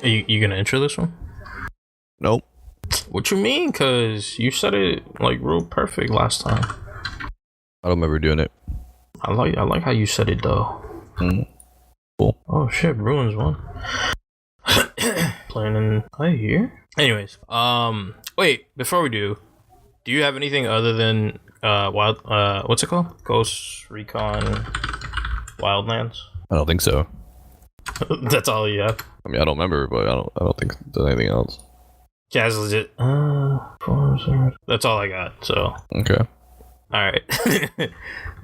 You gonna intro this one? Nope. What you mean? Cause you said it like real perfect last time. I don't remember doing it. I like how you said it though. Cool. Oh shit, Bruins won. Playing in here. Anyways, wait, before we do you have anything other than what's it called? Ghost Recon Wildlands? I don't think so. That's all you have? I mean, I don't remember, but I don't think there's anything else. Yeah, it's legit. That's all I got. So okay. All right.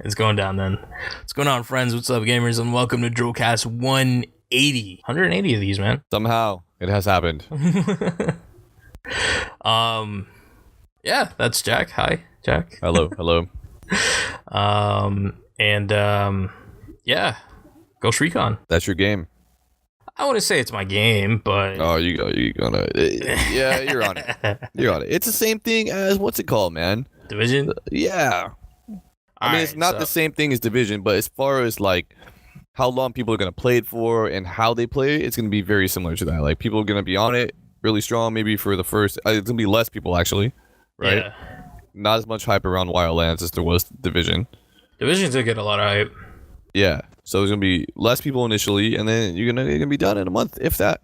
It's going down then. What's going on, friends? What's up, gamers? And welcome to DRULcast 180. 180 of these, man. Somehow it has happened. Yeah, that's Jack. Hi, Jack. Hello. Yeah, Ghost Recon. That's your game. I wouldn't say it's my game, but Oh, you're gonna. Yeah, you're on it. You're on it. It's the same thing as what's it called, man? Division. Yeah. I mean, it's not the same thing as Division, but as far as like how long people are gonna play it for and how they play it, it's gonna be very similar to that. Like people are gonna be on it really strong, maybe for the first. It's gonna be less people actually, right? Yeah. Not as much hype around Wildlands as there was Division. Division did get a lot of hype. Yeah, so there's gonna be less people initially, and then you're gonna be done in a month, if that.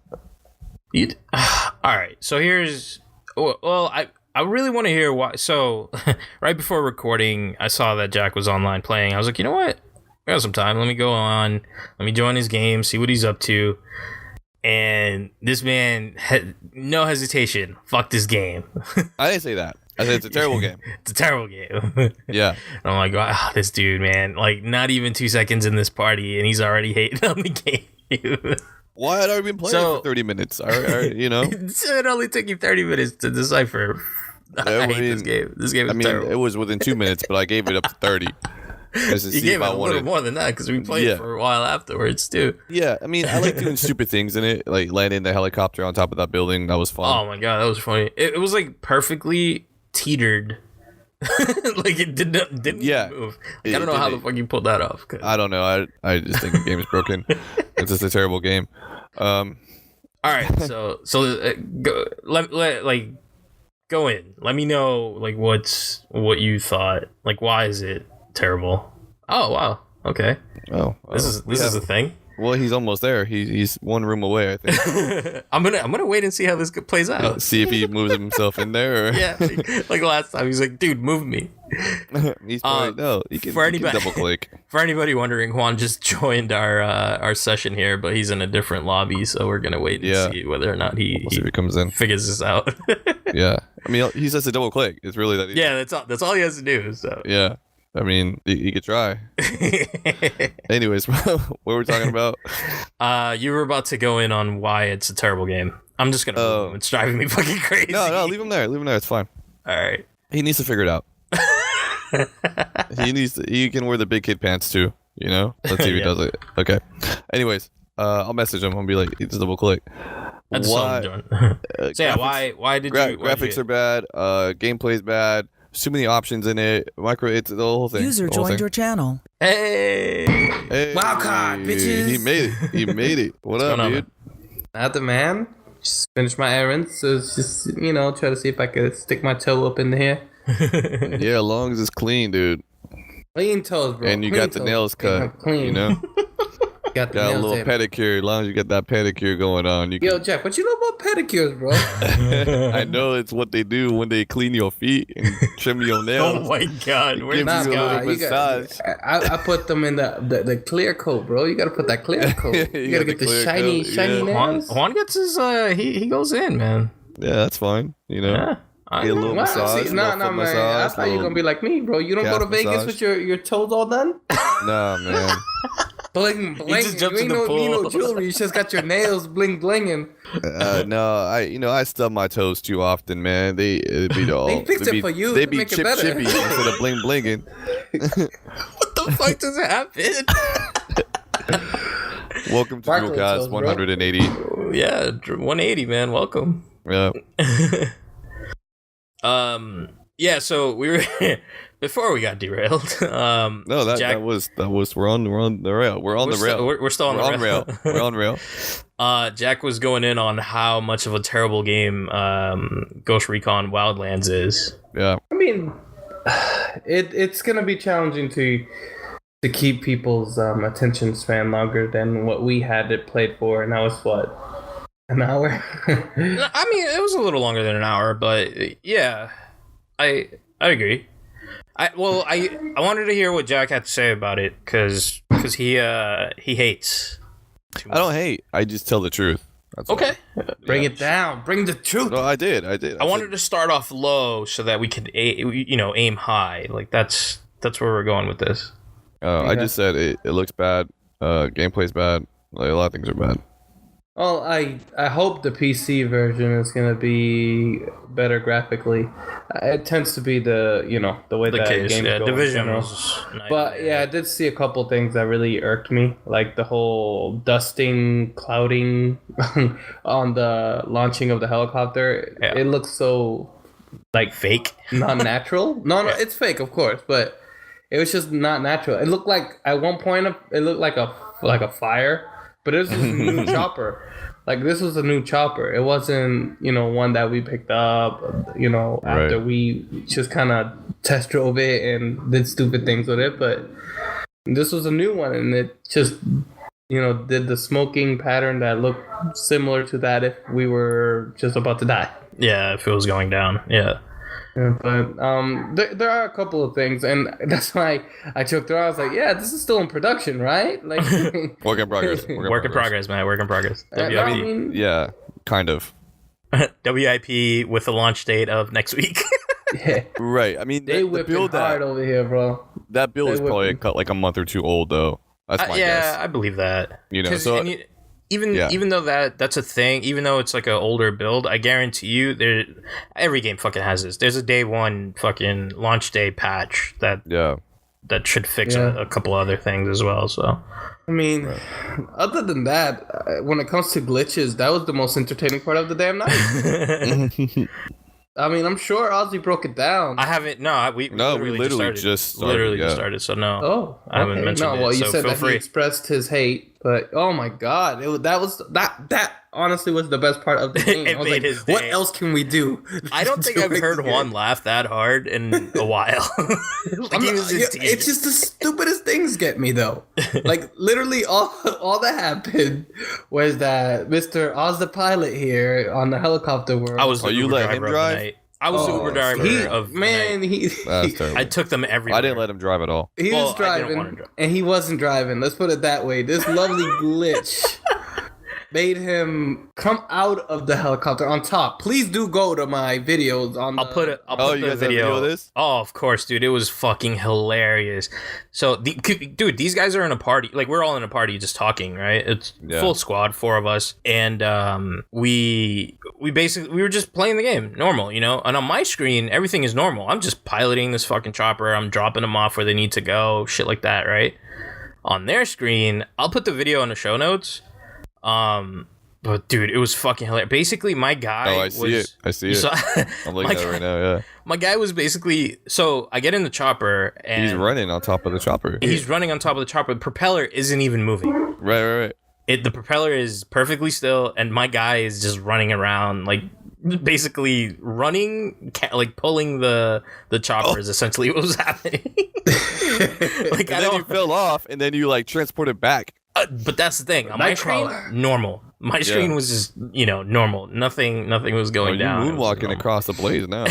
All right, so here's. Well, I really want to hear why. So, right before recording, I saw that Jack was online playing. I was like, you know what? I got some time. Let me go on. Let me join his game, see what he's up to. And this man had no hesitation. Fuck this game. I didn't say that. I said it's a terrible game. It's a terrible game. Yeah. And I'm like, wow, this dude, man. Like, not even 2 seconds in this party, and he's already hating on the game. Why had I been playing for 30 minutes? You know? It only took you 30 minutes to decipher. I hate this game. This game is terrible. It was within 2 minutes, but I gave it up to 30. You gave it a little more than that because we played for a while afterwards, too. Yeah, I mean, I like doing stupid things in it, like landing the helicopter on top of that building. That was fun. Oh, my God, that was funny. It was, like, perfectly teetered. Like, it didn't move. Like, I don't know how the fuck you pulled that off. I don't know. I just think the game is broken. It's just a terrible game. All right, so go in. Let me know like what you thought. Like, why is it terrible? Oh wow. Okay. Oh, this is a thing. Well, he's almost there. He's one room away, I think. I'm gonna wait and see how this plays out. See if he moves himself in there. Or... Yeah, like last time, he's like, "Dude, move me." He's probably no. You can double click. For anybody wondering, Juan just joined our session here, but he's in a different lobby, so we're gonna wait and see whether or not he comes in, figures this out. Yeah, I mean, he says to double click. It's really that easy. Yeah, that's all he has to do. So yeah. I mean, you could try. Anyways, what were we talking about? You were about to go in on why it's a terrible game. I'm just gonna move him. It's driving me fucking crazy. No, leave him there. It's fine. All right. He needs to figure it out. He can wear the big kid pants too. You know. Let's see if he does it. Okay. Anyways, I'll message him. I'll be like, just double click. That's why? So yeah, why did you? Graphics are bad. Gameplay's bad. Too many options in it. It's the whole thing. User joined your channel. Hey. Wildcard, bitches. He made it. What's up, dude? Nothing, man. Just finished my errands. So it's just, try to see if I could stick my toe up in here. Yeah, as long as it's clean, dude. Clean toes, bro. And you got the nails cut. Clean. Got a little pedicure. As long as you got that pedicure going on. Yo, Jack, what you know about pedicures, bro? I know it's what they do when they clean your feet and trim your nails. Oh my God, where's this guy? I put them in the clear coat, bro. You gotta put that clear coat. You gotta get the shiny nails. Juan gets his he goes in, man. Yeah, that's fine. Yeah. Get a little massage. Man. I thought you were gonna be like me, bro. You don't go to Vegas with your toes all done? Nah, man. Bling. He just jumps in the pool. You no jewelry. You just got your nails blinging. No, I stub my toes too often, man. They fix it for you. They be chippy instead of blinging. What the fuck does happen? Welcome to DRULcast 180. Yeah, 180, man. Welcome. Yeah. Yeah. So we were before we got derailed. No, Jack, that was we're on the rail. We're on the rail. We're still on the rail. We're on rail. Jack was going in on how much of a terrible game Ghost Recon Wildlands is. Yeah. I mean, it's gonna be challenging to keep people's attention span longer than what we had it played for, and that was what, an hour? I mean, it was a little longer than an hour, but yeah, I agree. I wanted to hear what Jack had to say about it because he hates. I don't hate. I just tell the truth. That's okay. Bring it down. Bring the truth. No, I did. I wanted to start off low so that we could, aim high. Like that's where we're going with this. Okay. I just said it looks bad. Gameplay's bad. Like, a lot of things are bad. Well, I hope the PC version is gonna be better graphically. It tends to be the way the that games go. Division was nice. But yeah, I did see a couple things that really irked me, like the whole dusting, clouding on the launching of the helicopter. Yeah. It looks so like fake, not natural. No, it's fake, of course, but it was just not natural. It looked like at one point it looked like a fire. But it was just a new chopper. Like, this was a new chopper. It wasn't, one that we picked up, after we just kind of test drove it and did stupid things with it. But this was a new one, and it just, did the smoking pattern that looked similar to that if we were just about to die. Yeah, if it was going down. Yeah. But there are a couple of things, and that's why I choked her out. I was like, "Yeah, this is still in production, right?" Like, work in progress. Work in progress, man. Work in progress. WIP. Yeah, kind of. WIP with the launch date of next week. Yeah. Right. I mean, they whipping hard over here, bro. That build is probably like a month or two old, though. That's my guess. Yeah, I believe that. Even though that's a thing, even though it's like an older build, I guarantee you, every game fucking has this. There's a day one fucking launch day patch that should fix a couple other things as well. So, I mean, other than that, when it comes to glitches, that was the most entertaining part of the damn night. I mean, I'm sure Ozzy broke it down. I haven't. No, we literally just started. So no. Oh, I haven't mentioned it. Well, you so said that he expressed his hate, but oh my god, that honestly was the best part of the game. It I was made like, his day. What else can we do? I don't think I've heard Juan laugh that hard in a while. It's just the stupidest things get me though. Like literally, all that happened was that Mr. Oz the pilot here on the helicopter world. I was the Uber driver of the night. I was the Uber driver of man. I took them everywhere. I didn't let him drive at all. He was driving, and he wasn't driving. Let's put it that way. This lovely glitch made him come out of the helicopter on top. Please do go to my videos on. I'll put the video of this. Oh, of course, dude. It was fucking hilarious. So, dude, these guys are in a party. Like, we're all in a party just talking, right? It's full squad, 4 of us, and we were just playing the game normal, And on my screen, everything is normal. I'm just piloting this fucking chopper. I'm dropping them off where they need to go, shit like that, right? On their screen, I'll put the video in the show notes. But dude, it was fucking hilarious. Basically, my guy. I see it. I'm looking at it right now. Yeah. My guy was basically. So I get in the chopper and he's running on top of the chopper. He's running on top of the chopper. The propeller isn't even moving. Right. The propeller is perfectly still, and my guy is just running around, like basically running, like pulling the chopper is essentially what was happening. Like, and then you fell off, and then you like transport it back. But that's the thing. On my screen, normal. My screen was just, normal. Nothing was going down. You're moonwalking across the blades now.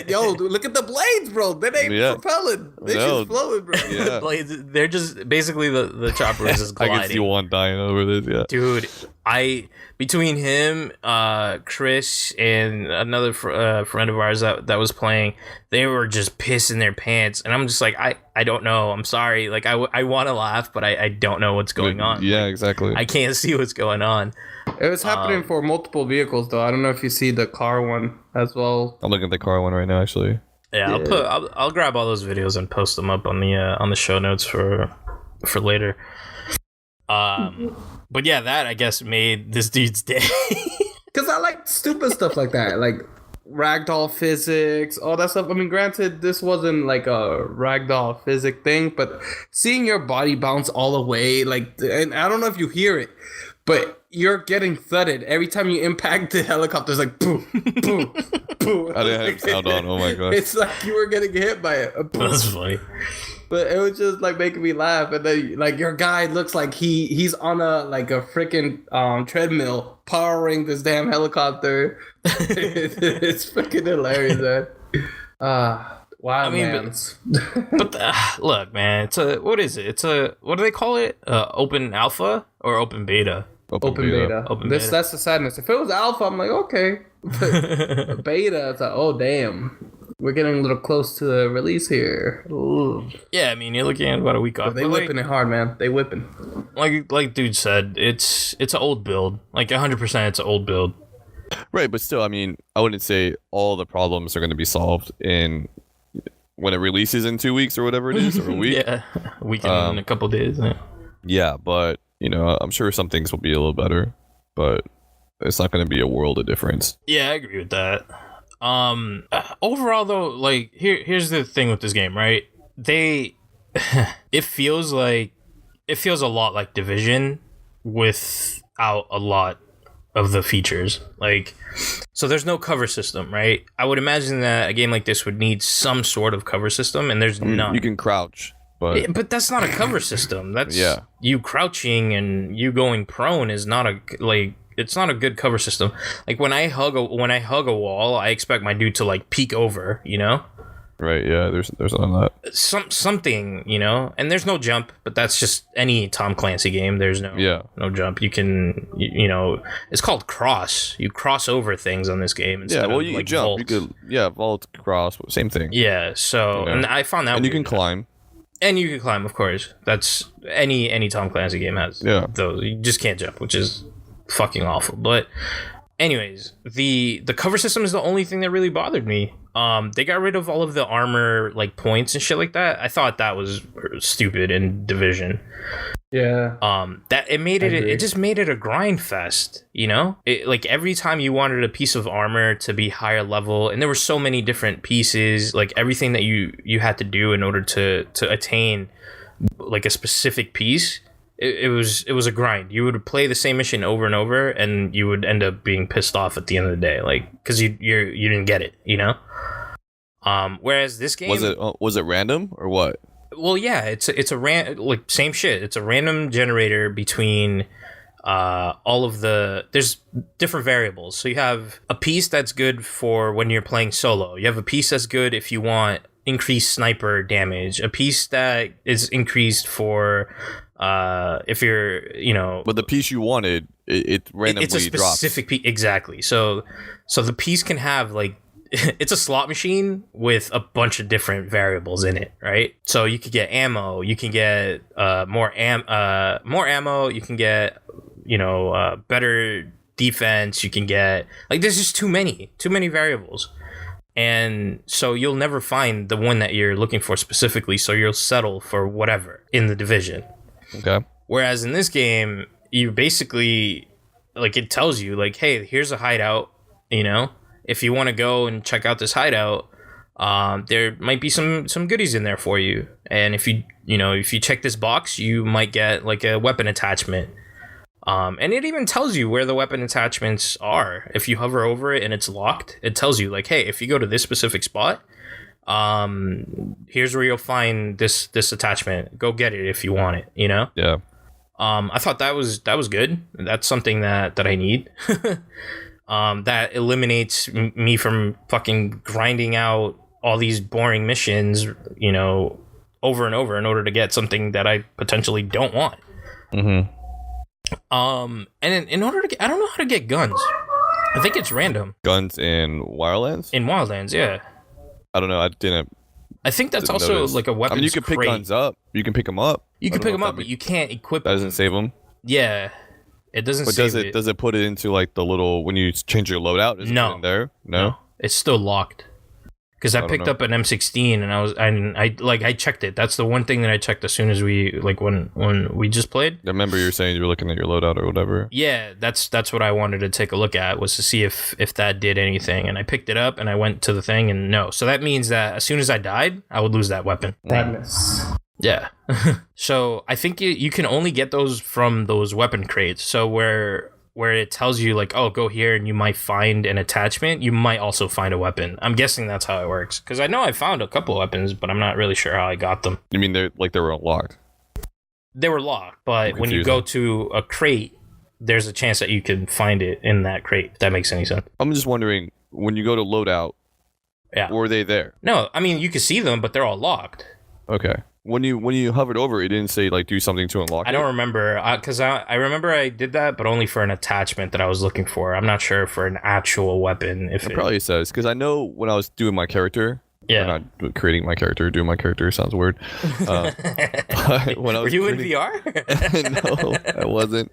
Yo, dude, look at the blades, bro. They ain't propelling. They just floating, bro. Yeah. The blades, they're just basically the chopper is just gliding. I can see one dying over this. Yeah, dude. Between him, Chris, and another friend of ours that was playing, they were just pissing their pants, and I'm just like, I don't know. I'm sorry. Like, I want to laugh, but I don't know what's going on. Yeah, like, exactly. I can't see what's going on. It was happening for multiple vehicles, though. I don't know if you see the car one as well. I'm looking at the car one right now, actually. Yeah, I'll grab all those videos and post them up on the show notes for later. But yeah, that I guess made this dude's day. Cause I like stupid stuff like that. Like ragdoll physics, all that stuff. I mean, granted, this wasn't like a ragdoll physics thing, but seeing your body bounce all the way, like, and I don't know if you hear it, but you're getting thudded every time you impact the helicopter's like boom, boom, boom. I didn't have sound on. Oh my god! It's like you were getting hit by it. That's funny. But it was just like making me laugh, and then like your guy looks like he's on a freaking treadmill powering this damn helicopter. It's freaking hilarious, man. Wildlands. Look, man, what is it? What do they call it? Open alpha or open beta? Open beta. That's the sadness. If it was alpha, I'm like, okay. But beta, it's like, oh damn. We're getting a little close to the release here. Ooh. Yeah, I mean, you're looking at about a week off. They whipping it hard, man. They whipping. Like dude said, it's an old build. Like 100%, it's an old build. Right, but still, I mean, I wouldn't say all the problems are going to be solved when it releases in 2 weeks or whatever it is, or a week. Yeah, a week in a couple days. Yeah, but I'm sure some things will be a little better, but it's not going to be a world of difference. Yeah, I agree with that. Overall though, like here's the thing with this game, right? It feels a lot like Division without a lot of the features. Like, so there's no cover system, right? I would imagine that a game like this would need some sort of cover system, and there's none. You can crouch, but that's not a cover system. That's you crouching and you going prone is not it's not a good cover system. Like when I hug a wall, I expect my dude to like peek over, Right, yeah, there's none of that. Something, and there's no jump, but that's just any Tom Clancy game. There's no jump. You can, it's called cross. You cross over things on this game instead of you like jump. vault. You could, vault, cross, same thing. Yeah, so, and I found that and you can climb. And you can climb, of course. That's any Tom Clancy game has those. You just can't jump, which is fucking awful. But anyways, the cover system is the only thing that really bothered me. They got rid of all of the armor like points and shit like that. I thought that was stupid in Division. Yeah. It just made it a grind fest, like every time you wanted a piece of armor to be higher level, and there were so many different pieces, like everything that you had to do in order to attain like a specific piece. It was a grind. You would play the same mission over and over, and you would end up being pissed off at the end of the day, like because you didn't get it, Whereas this game was it random or what? Well, yeah, it's a same shit. It's a random generator between all of there's different variables. So you have a piece that's good for when you're playing solo. You have a piece that's good if you want increased sniper damage. A piece that is increased for if you're but the piece you wanted it randomly it's a specific piece, exactly. So the piece can have like it's a slot machine with a bunch of different variables in it, right? So you could get ammo, you can get more ammo, you can get better defense, you can get like there's just too many variables. And so you'll never find the one that you're looking for specifically, so you'll settle for whatever in the Division. Okay. Whereas in this game, you basically, like, it tells you, like, hey, here's a hideout, If you want to go and check out this hideout, there might be some goodies in there for you. And if you check this box, you might get, like, a weapon attachment. And it even tells you where the weapon attachments are. If you hover over it and it's locked, it tells you, like, hey, if you go to this specific spot, here's where you'll find this attachment. Go get it if you want it, Yeah. I thought that was good. That's something that I need. That eliminates me from fucking grinding out all these boring missions, over and over in order to get something that I potentially don't want. Mm-hmm. And in order to get, I don't know how to get guns. I think it's random. Guns in Wildlands? In Wildlands, yeah. I don't know. I think that's also notice. Like a weapons you can pick guns up. You can pick them up. You can pick them up, but you can't equip them. That doesn't save them? Yeah. It doesn't but save it. Does it put it into like the little, when you change your loadout? Is it put in there? No? It's still locked. because I picked up an M16 and I checked it. That's the one thing that I checked as soon as we when we just played. I remember you were saying you were looking at your loadout or whatever. Yeah, that's what I wanted to take a look at, was to see if that did anything. And I picked it up and I went to the thing and no. So that means that as soon as I died, I would lose that weapon. Madness. Yeah. So I think you can only get those from those weapon crates. So where it tells you like, oh, go here and you might find an attachment, you might also find a weapon. I'm guessing that's how it works, because I know I found a couple of weapons, but I'm not really sure how I got them. You mean they were unlocked? They were locked, but when you go to a crate, there's a chance that you can find it in that crate, if that makes any sense. I'm just wondering, when you go to loadout, were they there? No, I mean, you can see them, but they're all locked. Okay. When you hovered over, it didn't say like do something to unlock it? I don't remember, because I remember I did that, but only for an attachment that I was looking for. I'm not sure for an actual weapon. If it probably says, because I know when I was doing my character, not creating my character, doing my character sounds weird. But when I was Were you in VR? No, I wasn't.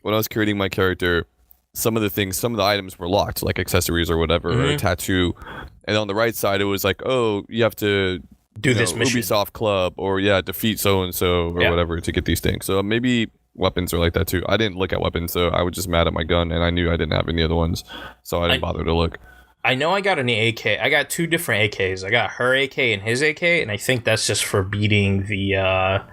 When I was creating my character, some of the items were locked, like accessories or whatever, or a tattoo. And on the right side, it was like, oh, you have to do this mission. Ubisoft Club, or defeat so-and-so or whatever to get these things. So maybe weapons are like that too. I didn't look at weapons, so I was just mad at my gun, and I knew I didn't have any other ones, so I didn't bother to look. I know I got an AK. I got 2 different AKs. I got her AK and his AK, and I think that's just for beating the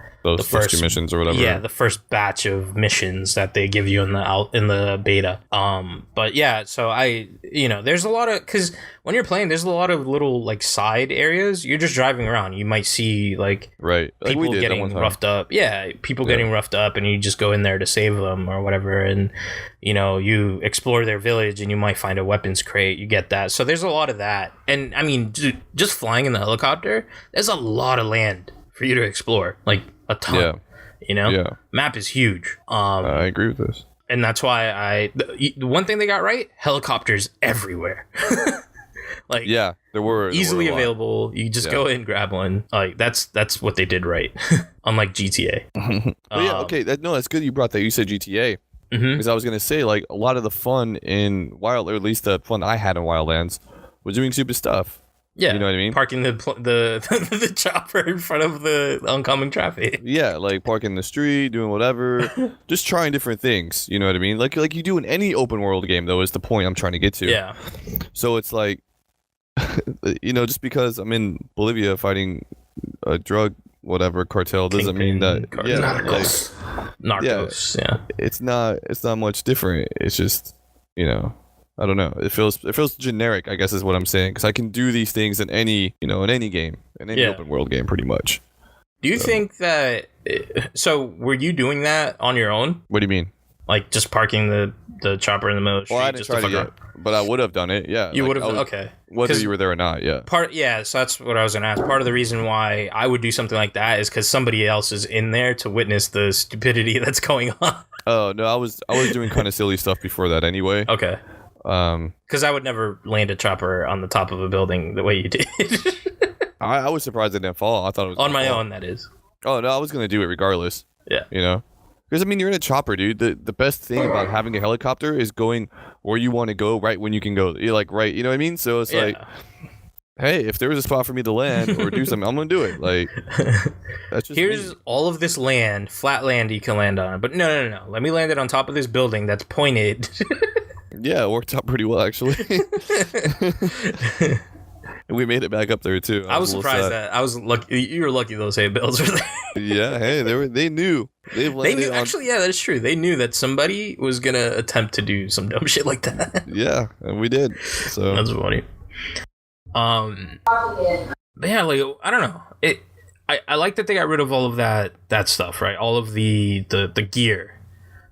first 2 missions or whatever. Yeah, the first batch of missions that they give you in the beta. But yeah, so there's a lot of, because when you're playing, there's a lot of little like side areas. You're just driving around. You might see like people getting roughed up. Yeah, people getting roughed up, and you just go in there to save them or whatever. And you explore their village, and you might find a weapons crate. You get that. So there's a lot of that. And I mean, just flying in the helicopter, there's a lot of land for you to explore, like a ton. Map is huge. I agree with this, and that's why the one thing they got right: helicopters everywhere. Like, there were easily available. You just go in, grab one. Like that's what they did right, unlike GTA. That's good you brought that. You said GTA, because I was gonna say, like, a lot of the fun in or at least the fun I had in Wildlands was doing stupid stuff. Yeah, you know what I mean? Parking the chopper in front of the oncoming traffic. Yeah, like parking in the street, doing whatever, just trying different things. You know what I mean? Like you do in any open world game, though, is the point I'm trying to get to. Yeah. So it's like, just because I'm in Bolivia fighting a drug cartel doesn't mean that narcos. Yeah. It's not much different. It's just I don't know. It feels generic, I guess, is what I'm saying, because I can do these things in any game, in any open world game, pretty much. Do you think that? So, were you doing that on your own? What do you mean? Like just parking the chopper in the middle of the street? Well, I didn't try to yet, but I would have done it. Yeah, you would have. Okay, whether you were there or not. Yeah. So that's what I was gonna ask. Part of the reason why I would do something like that is because somebody else is in there to witness the stupidity that's going on. Oh no, I was doing kind of silly stuff before that anyway. Okay. Because I would never land a chopper on the top of a building the way you did. I was surprised it didn't fall. I thought it was on my own. That is. Oh no, I was gonna do it regardless. Yeah. Because I mean, you're in a chopper, dude. The best thing about having a helicopter is going where you want to go right when you can go. You're like right, you know what I mean? So it's like, hey, if there was a spot for me to land or do something, I'm gonna do it. Like, that's just here's all of this land, flat land you can land on. But no. Let me land it on top of this building that's pointed. Yeah, it worked out pretty well, actually. And we made it back up there too. I was surprised that I was lucky. You were lucky those hay bales were there. Yeah, hey, they knew. They knew. Actually, yeah, that's true. They knew that somebody was gonna attempt to do some dumb shit like that. Yeah, and we did. So that's funny. But yeah, like I don't know. I like that they got rid of all of that stuff, right? All of the gear.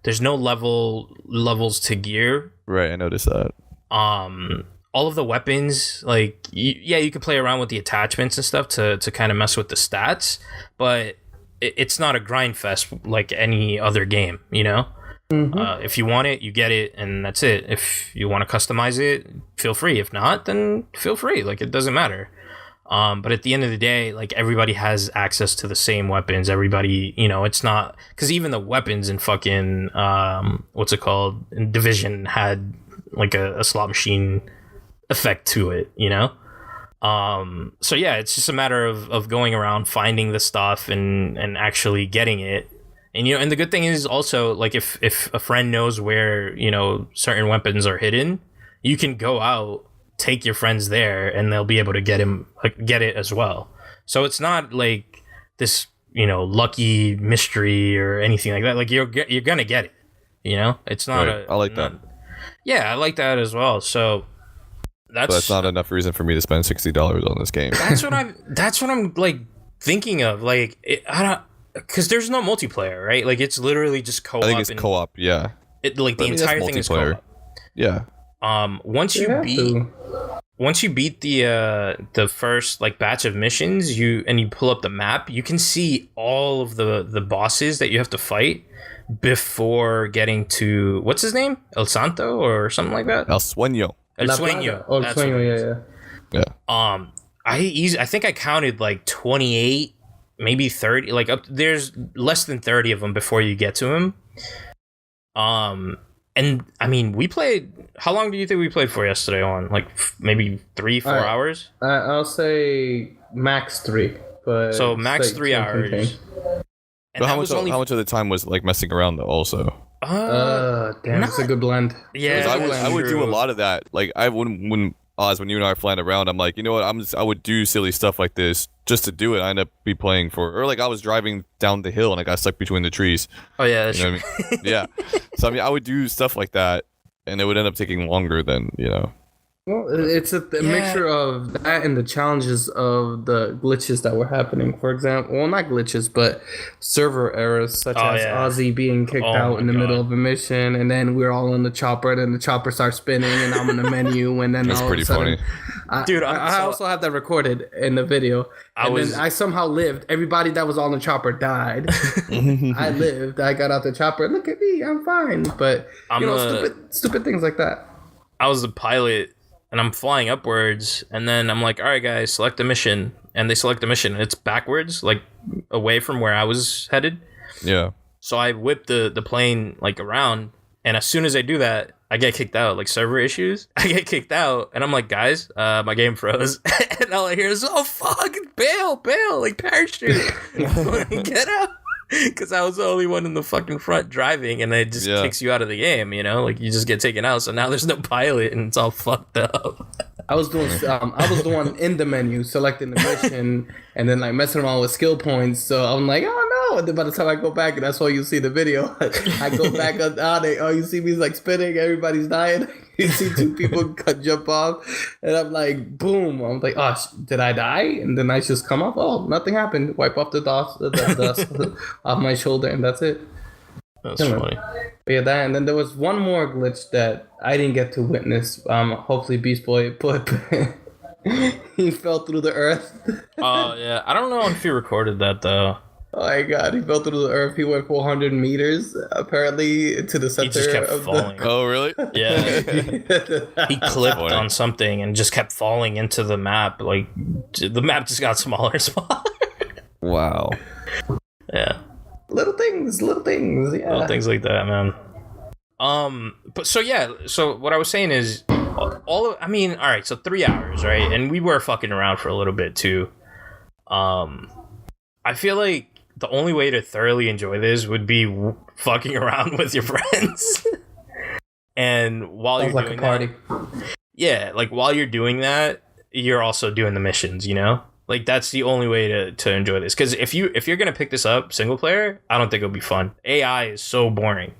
There's no levels to gear. Right, I noticed that. All of the weapons, like, you can play around with the attachments and stuff to kind of mess with the stats, but it's not a grind fest like any other game, If you want it, you get it, and that's it. If you want to customize it, feel free. If not, then feel free. Like, it doesn't matter. But at the end of the day, like, everybody has access to the same weapons. Everybody, it's not, because even the weapons in fucking what's it called, in Division had like a slot machine effect to it, you know. So yeah, it's just a matter of going around finding the stuff and actually getting it. And you know, and the good thing is also, like, if a friend knows where, you know, certain weapons are hidden, you can go out, take your friends there, and they'll be able to get it as well. So it's not like this, you know, lucky mystery or anything like that. Like, you're gonna get it, you know. It's not right. I like that. Yeah, I like that as well. So that's not enough reason for me to spend $60 on this game. That's what I'm like thinking of. Like, I don't, because there's no multiplayer, right? Like, it's literally just co-op. I think it's co-op. Yeah. It, like, the entire thing is co-op. Yeah. Once you beat the first, like, batch of missions, you pull up the map, you can see all of the bosses that you have to fight before getting to, what's his name? El Santo or something like that? El Sueño. El Sueño. Oh, El Sueño, yeah. I think I counted like 28, maybe 30. Like, there's less than 30 of them before you get to him. And I mean, we played. How long do you think we played for yesterday? On like maybe 3-4 hours. I'll say max 3. But so max 3 hours. But how much of the time was like messing around though? Also. Damn, it's a good blend. Yeah, I would do a lot of that. Like, I wouldn't when you and I are flying around, I'm like, you know what? I would do silly stuff like this just to do it. I end up be playing or like I was driving down the hill and I got stuck between the trees. Oh yeah, that's you know true. What I mean? Yeah. So I mean, I would do stuff like that, and it would end up taking longer than, you know. Well, it's a mixture of that and the challenges of the glitches that were happening. For example, well, not glitches, but server errors, such as Ozzy being kicked out in the middle of a mission, and then we're all on the chopper, and then the chopper starts spinning, and I'm in the menu, and then that's all pretty of a sudden, funny. Dude, I also have that recorded in the video. Then I somehow lived. Everybody that was on the chopper died. I lived. I got out the chopper. Look at me, I'm fine. But stupid things like that. I was the pilot. And I'm flying upwards, and then I'm like, all right, guys, select a mission. And they select a mission, and it's backwards, like, away from where I was headed. Yeah. So I whip the plane, like, around, and as soon as I do that, I get kicked out. Like, server issues. I get kicked out, and I'm like, guys, my game froze. And all I hear is, oh, fuck, bail, like, parachute. Get out. Because I was the only one in the fucking front driving, and it just kicks you out of the game, you know? Like, you just get taken out, so now there's no pilot, and it's all fucked up. I was the one in the menu, selecting the mission, and then, like, messing around with skill points, so I'm like, oh, no! And then by the time I go back, and that's why you see the video, I go back on you see me, like, spinning, everybody's dying. You see 2 people jump off, and I'm like, boom. I'm like, oh, did I die? And then I just come off. Oh, nothing happened. Wipe off the dust off my shoulder, and that's it. That's funny. But yeah, that, and then there was one more glitch that I didn't get to witness. Hopefully Beast Boy put. He fell through the earth. Oh, yeah. I don't know if you recorded that, though. Oh my god, he fell through the earth. He went 400 meters, apparently, to the center. He just kept falling. Oh, really? Yeah. He clipped on something and just kept falling into the map. Like, the map just got smaller and smaller. Wow. Yeah. Little things, yeah. Little things like that, man. But so what I was saying is, all right, so 3 hours, right? And we were fucking around for a little bit, too. I feel like the only way to thoroughly enjoy this would be fucking around with your friends. And while you're doing that, yeah, like while you're doing that, you're also doing the missions, you know? Like, that's the only way to enjoy this. Because if you're gonna pick this up single player, I don't think it'll be fun. AI is so boring.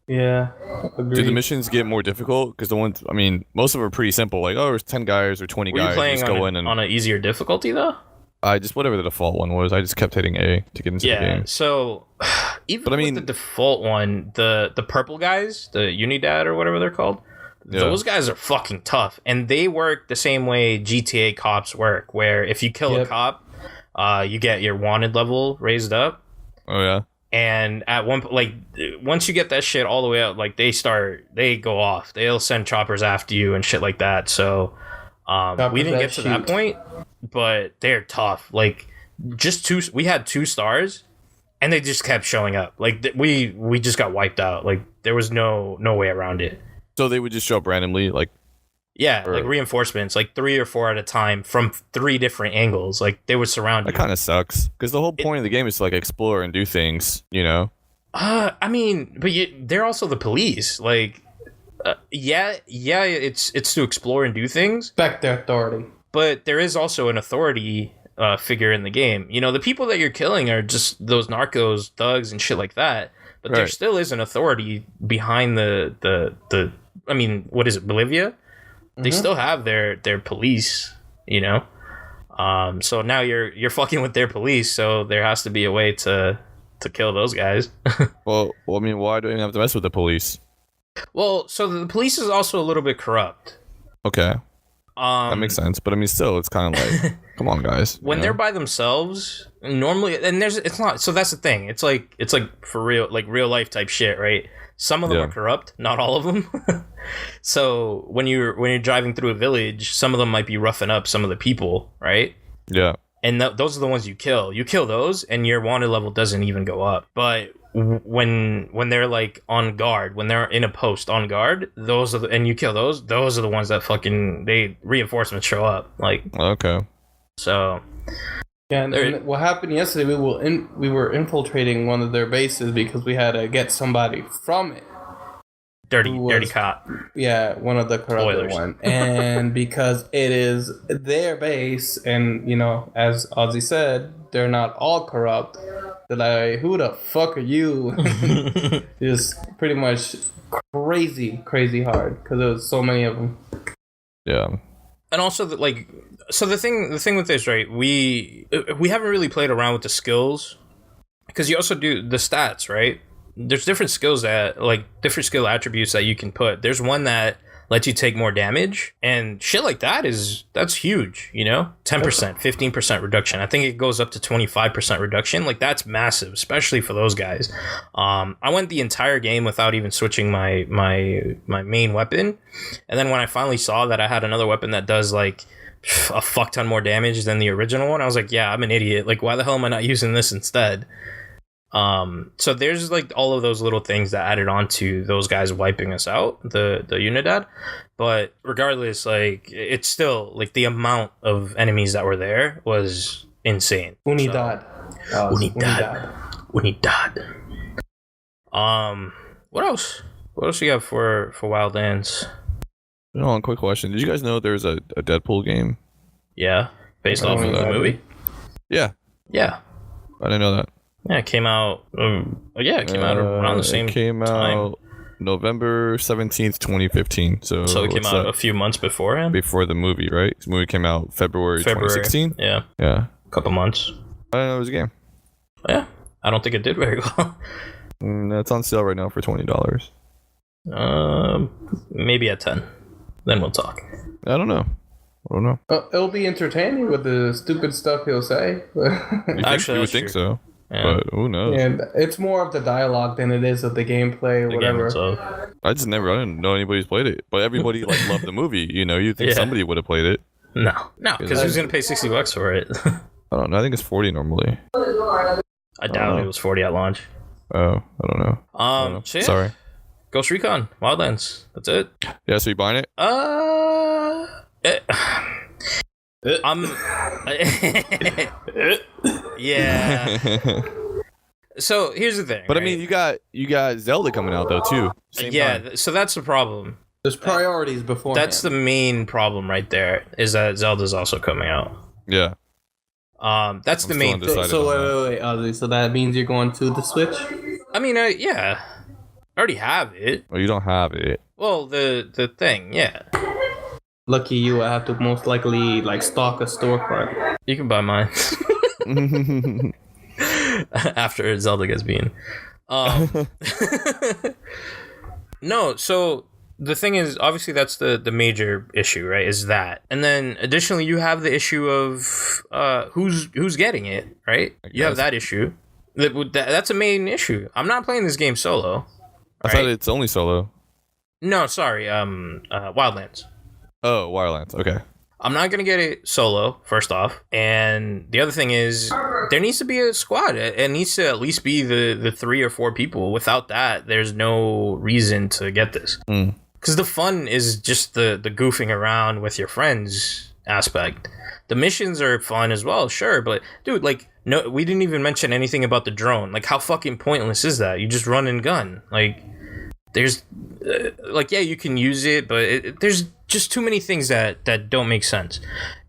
Yeah. Agreed. Do the missions get more difficult? Because the ones, I mean, most of them are pretty simple. Like, oh, there's 10 guys or 20 guys. Were you playing just go in and on an easier difficulty though? I just, whatever the default one was, I just kept hitting A to get into the game. Yeah, so even with the default one, the purple guys, the Unidad or whatever they're called, those guys are fucking tough. And they work the same way GTA cops work, where if you kill a cop, you get your wanted level raised up. Oh, yeah. And at once you get that shit all the way up, like, they go off. They'll send choppers after you and shit like that. So we didn't get to that point, but they're tough. Like, we had 2 stars, and they just kept showing up. Like, we just got wiped out. Like, there was no way around it. So they would just show up randomly, like. Yeah, like reinforcements, like 3 or 4 at a time from 3 different angles. Like they would surround you. That kind of sucks because the whole point of the game is to like explore and do things, you know. I mean, but they're also the police. Like, it's to explore and do things. Respect their authority. But there is also an authority figure in the game. You know, the people that you're killing are just those narcos, thugs, and shit like that. But there still is an authority behind the. I mean, what is it, Bolivia? They still have their police, you know. So now you're fucking with their police. So there has to be a way to kill those guys. well, I mean, why do you have to mess with the police? Well, so the police is also a little bit corrupt. Okay. That makes sense, but I mean, still, it's kind of like, come on, guys. When they're by themselves, normally, and it's not. So that's the thing. It's like for real, like real life type shit, right? Some of them are corrupt, not all of them. So when you're driving through a village, some of them might be roughing up some of the people, right? Yeah. And those are the ones you kill. You kill those, and your wanted level doesn't even go up. But when they're like on guard, when they're in a post on guard, and you kill those are the ones that fucking reinforcements show up. Like, okay. So yeah, and what happened yesterday? We were infiltrating one of their bases because we had to get somebody from it. Dirty cop. Yeah, one of the corrupted one. And because it is their base, and, you know, as Ozzy said, they're not all corrupt. They're like, who the fuck are you? Just pretty much crazy hard because there was so many of them. Yeah. And also, so the thing with this, right? We haven't really played around with the skills because you also do the stats, right? There's different skills different skill attributes that you can put. There's one that lets you take more damage, and shit like that's huge, you know? 10%, 15% reduction. I think it goes up to 25% reduction. Like, that's massive, especially for those guys. I went the entire game without even switching my main weapon, and then when I finally saw that I had another weapon that does like a fuck ton more damage than the original one, I was like, yeah, I'm an idiot. Like, why the hell am I not using this instead? So there's like all of those little things that added on to those guys wiping us out, the Unidad. But regardless, like, it's still like the amount of enemies that were there was insane. Unidad. Unidad. What else? What else you got for Wildlands? No, quick question. Did you guys know there's a Deadpool game? Yeah, based off of the movie. Yeah. Yeah. I didn't know that. Yeah, it came out. It came out around the same time. It came out November 17th, 2015. So it came out a few months beforehand? Before the movie, right? The movie came out February 2016? Yeah. Yeah. A couple months. I didn't know it was a game. Yeah. I don't think it did very well. It's on sale right now for $20. Maybe at 10. Then we'll talk. I don't know. It'll be entertaining with the stupid stuff he'll say. You would think so. Yeah. But who knows? And it's more of the dialogue than it is of the gameplay or whatever. I didn't know anybody's played it. But everybody loved the movie. You know, you'd think somebody would have played it. No, because who's gonna pay $60 for it? I don't know. I think it's $40 normally. I doubt it was $40 at launch. Oh, I don't know. So yeah. Sorry. Ghost Recon Wildlands. That's it. Yeah, so you buying it? Yeah. So here's the thing. But right? I mean, you got Zelda coming out though too. Time. So that's the problem. There's priorities before. That's the main problem right there. Is that Zelda's also coming out? Yeah. That's the main. So wait. So that means you're going to the Switch? I mean, yeah. I already have it. Well, you don't have it. Well, the thing, yeah. Lucky you, I have to most likely stock a storefront. You can buy mine. After Zelda gets beaten. No, so the thing is, obviously that's the major issue, right? Is that. And then additionally you have the issue of who's getting it, right? You have that issue. That's a main issue. I'm not playing this game solo. I thought it's only solo. No, sorry, Wildlands. Oh, Wildlands. Okay. I'm not gonna get it solo, first off, and the other thing is there needs to be a squad. It needs to at least be the 3 or 4 people. Without that, there's no reason to get this. because the fun is just the goofing around with your friends aspect. The missions are fun as well, sure, but dude, like, no, we didn't even mention anything about the drone. Like, how fucking pointless is that? You just run and gun. Like, there's, like, yeah, you can use it, but there's just too many things that don't make sense.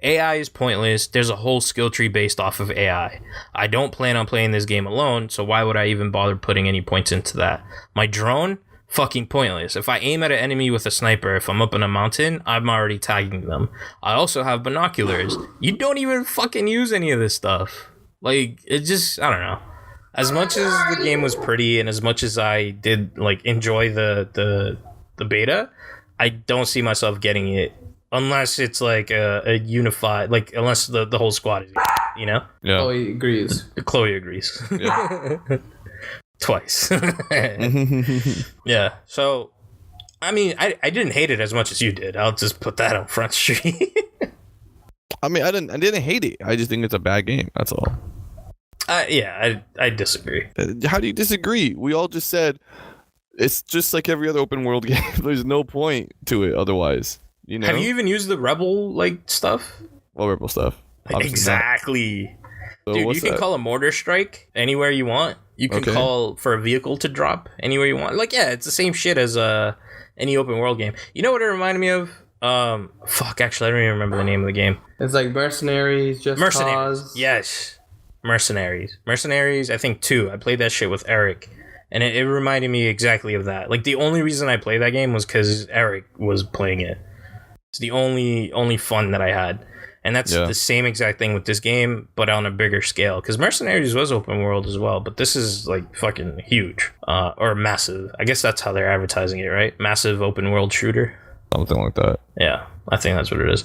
AI is pointless. There's a whole skill tree based off of AI. I don't plan on playing this game alone, so why would I even bother putting any points into that? My drone, fucking pointless. If I aim at an enemy with a sniper, if I'm up in a mountain, I'm already tagging them. I also have binoculars. You don't even fucking use any of this stuff. Like, it just, I don't know. As much as the game was pretty and as much as I did, like, enjoy the beta, I don't see myself getting it unless it's like a unified, like, unless the whole squad is, you know? Yeah. Chloe agrees. Chloe agrees. Yeah. Twice. Yeah. So, I mean, I didn't hate it as much as you did. I'll just put that on Front Street. I mean, I didn't hate it. I just think it's a bad game. That's all. Yeah, I disagree. How do you disagree? We all just said it's just like every other open world game. There's no point to it otherwise. You know? Have you even used the Rebel like stuff? Well, Rebel stuff. Obviously Exactly. So Dude, what's you can that? call a mortar strike anywhere you want. You can Okay. call for a vehicle to drop anywhere you want. Like, yeah, it's the same shit as any open world game. You know what it reminded me of? Actually, I don't even remember the name of the game. It's like Mercenaries, Just Mercenaries. Cause. Yes. Mercenaries, I think 2. I played that shit with Eric. And it reminded me exactly of that. Like, the only reason I played that game was because Eric was playing it. It's the only fun that I had. And that's the same exact thing with this game, but on a bigger scale. Because Mercenaries was open world as well, but this is, like, fucking huge. Or massive. I guess that's how they're advertising it, right? Massive open world shooter. Something like that. Yeah, I think that's what it is.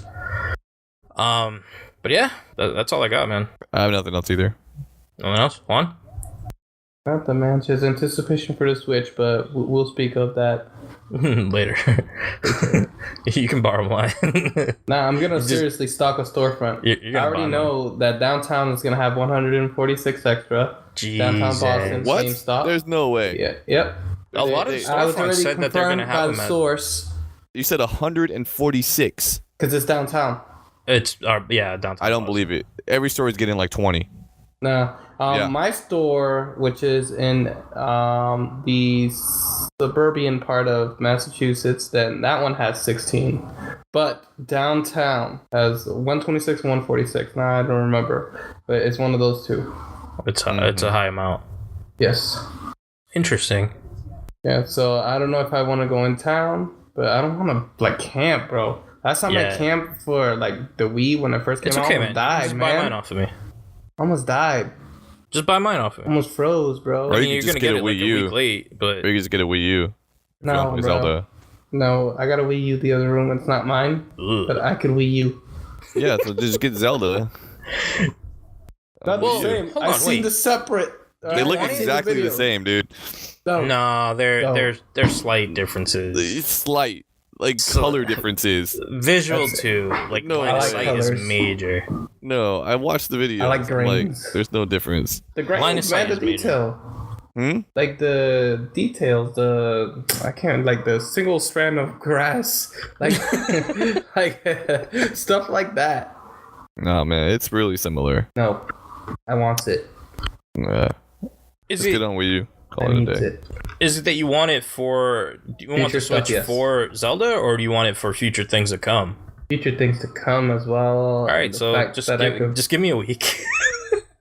But yeah, that's all I got, man. I have nothing else either. Nothing else? Juan? Not the man's anticipation for the Switch, but we'll speak of that Later. You can borrow mine. Nah, I'm gonna seriously stock a storefront. You're gonna I already buy know that downtown is gonna have 146 extra. Downtown Boston, What? same stock. There's no way. Yeah, yep. A lot of I was storefronts already said that they're confirmed gonna by have the them at... source You said 146. because it's downtown. It's downtown. I don't believe it. Every store is getting like 20. No, Yeah. my store, which is in the suburban part of Massachusetts, then that one has 16. But downtown has 126 and 146. Nah, I don't remember, but it's one of those two. It's a high amount. Yes. Interesting. Yeah, so I don't know if I want to go in town, but I don't want to like camp, bro. Last time I camped for like the Wii when it first came It's out, okay, I man. almost died, Just buy man. mine off of me. Almost died. Just buy mine off of me. Almost froze, bro. Right. I you mean, you're can just gonna get get it a like Wii a U. week late, but Or you just get a Wii U. If you No, want to play bro. Zelda. No, I got a Wii U the other room. It's not mine, ugh. but I could Wii U. Yeah, so just get Zelda. Not Well, the same. hold I on, seen wait. the separate. They look I seen exactly the video. same, dude. No. No, No. they're slight differences. It's slight, like So- color differences. Visual too. Like No, line I of like sight is colors. major. No, I watched the video. I like grains. There's no difference. The grain Line of is sight the is major. detail. Hmm? Like the details, like the single strand of grass, like like stuff like that. Nah, man, it's really similar. No, I want it. Yeah. Is Just get it on Wii U. I Call it a need day. it. is it that you want it for? Do you want Future the Switch stuff, yes. for Zelda, or do you want it for future things to come? Future things to come as well. All right, The so fact just that I could- give me a week.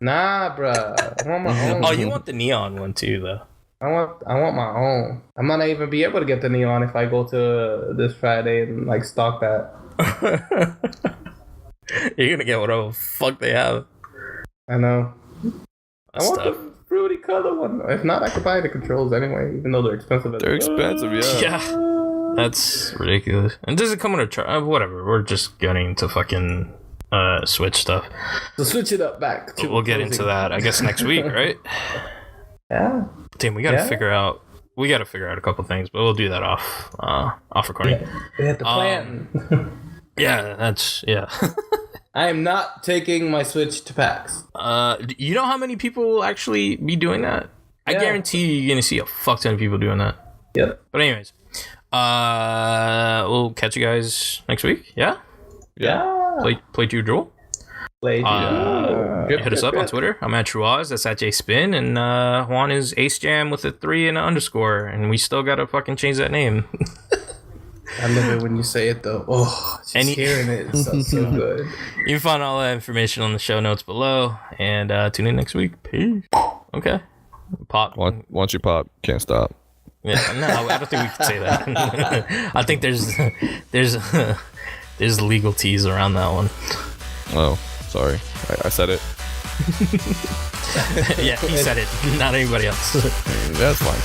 Nah, bruh. I want my own. Oh, you want the neon one too, though. I want my own. I might not even be able to get the neon if I go to this Friday and like stock that. You're gonna get whatever the fuck they have. I know. I want Stuff. the fruity color one. If not, I could buy the controls anyway, even though they're expensive. They're expensive, yeah. Yeah, that's ridiculous. And does it come with a whatever? We're just getting to fucking Switch stuff. So switch it up back. To We'll get into that, I guess, next week, right? Yeah. Damn, we gotta Yeah. figure out. We gotta figure out a couple things, but we'll do that off recording. We had the plan. Yeah, that's I am not taking my Switch to PAX. You know how many people will actually be doing that? I Yeah. guarantee you're gonna see a fuck ton of people doing that. Yep. But anyways, We'll catch you guys next week. Yeah. Play to Drool. Hit us up on Twitter. I'm at Truaz. That's at JSpin. And Juan is AceJam with a 3 and an underscore. And we still gotta fucking change that name. I love it when you say it though. Oh, just hearing it sounds so good. You can find all that information on the show notes below. And tune in next week. Peace. Okay. Pop. Once you pop, can't stop. Yeah, no, I don't think we can say that. I think there's legalties around that one. Oh, sorry. I said it. Yeah, he said it. Not anybody else. That's fine.